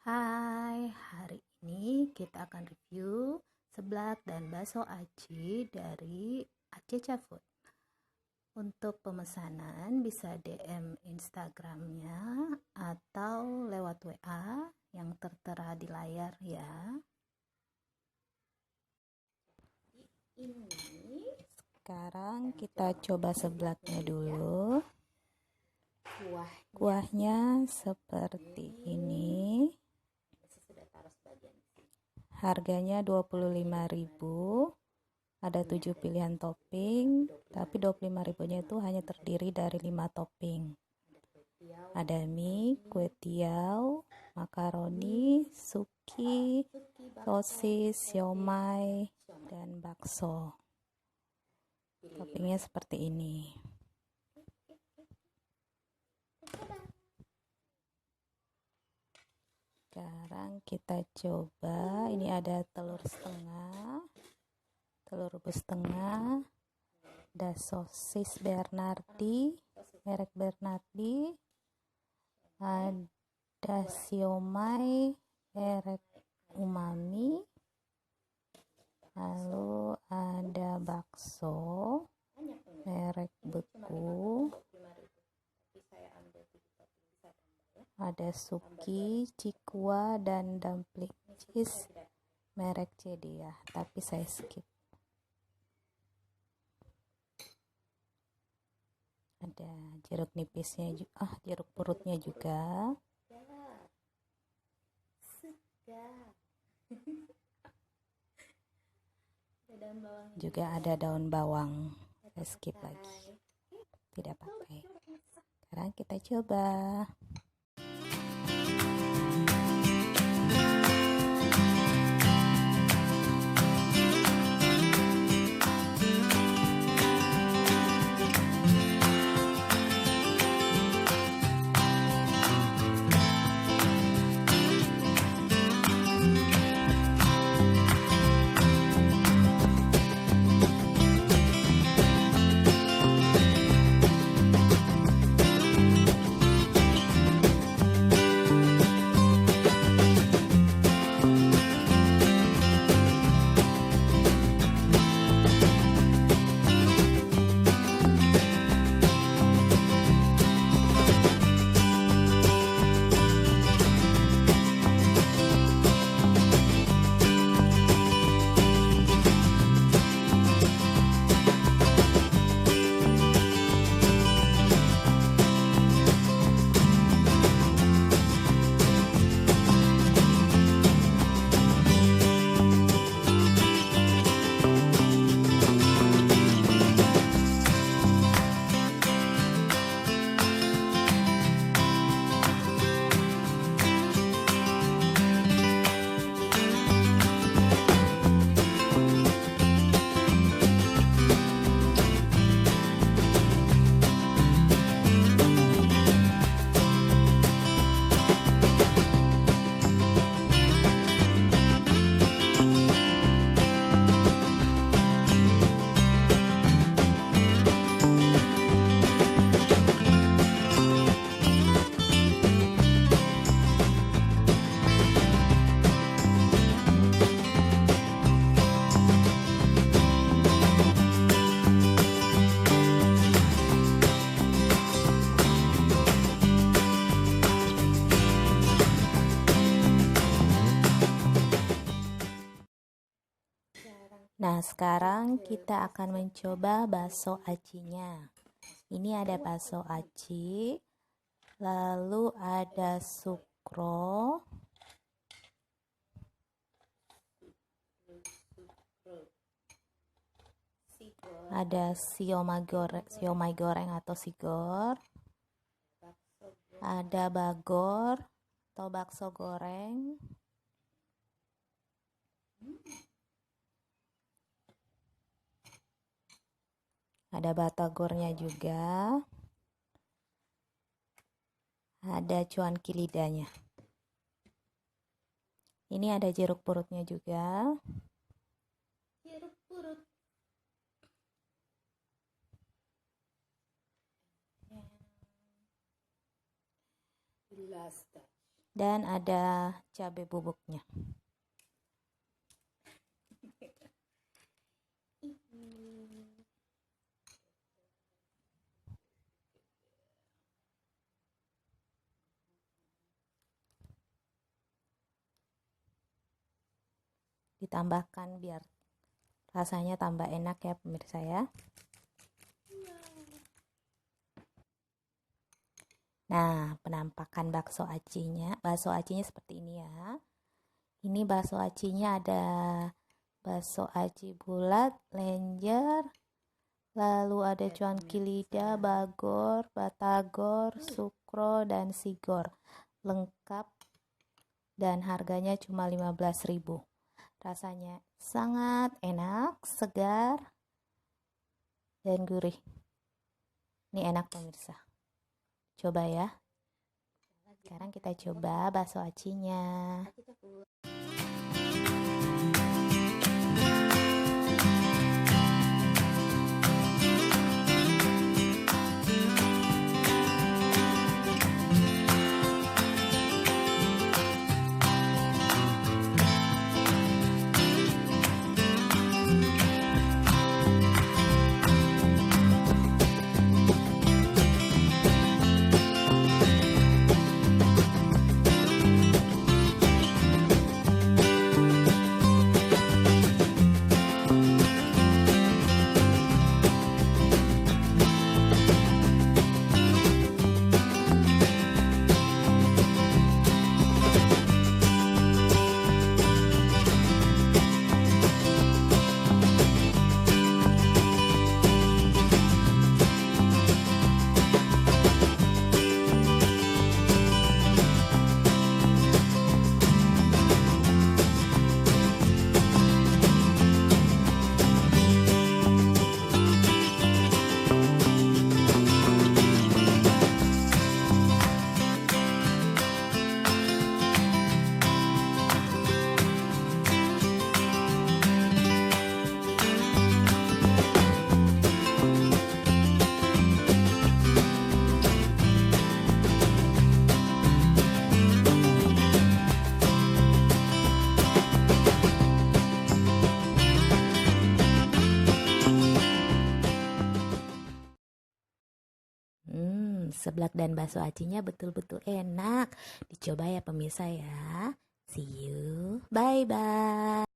Hai, hari ini kita akan review seblak dan bakso aci dari Aceh Food. Untuk pemesanan bisa DM Instagramnya atau lewat WA yang tertera di layar ya. Sekarang kita coba seblaknya dulu. Kuahnya seperti ini. Harganya 25.000. Ada 7 pilihan topping, tapi 25.000-nya itu hanya terdiri dari 5 topping. Ada mie, kue tiaw, makaroni, suki, sosis, siomay, dan bakso. Toppingnya seperti ini. Sekarang kita coba, ini ada telur setengah, telur rebus setengah, ada sosis Bernardi, merek Bernardi, ada siomay merek Umami, lalu ada bakso merek Beku, ada suki, cikua, dan dumpling cheese merek Cedea, tapi saya skip. Ada jeruk nipisnya juga, jeruk purutnya juga. Juga ada daun bawang, saya skip lagi, tidak pakai. Sekarang kita coba. Nah, sekarang kita akan mencoba bakso acinya. Ini ada bakso aci, lalu ada sukro, ada siomay goreng atau sigor, ada bagor atau bakso goreng, ada batagornya juga, ada cuanki lidahnya. Ini ada jeruk purutnya juga. Jeruk purut. dan ada cabai bubuknya. Ditambahkan biar rasanya tambah enak ya pemirsa ya. Nah, penampakan bakso acinya seperti ini ya. Ini bakso acinya ada bakso aci bulat, lenjer, lalu ada cuanki lidah, bagor, batagor, sukro, dan sigor. Lengkap dan harganya cuma 15.000. Rasanya sangat enak, segar, dan gurih. Ini enak pemirsa. Coba ya. Sekarang kita coba bakso acinya. Seblak dan bakso acinya betul-betul enak. Dicoba ya pemirsa ya. See you. Bye-bye.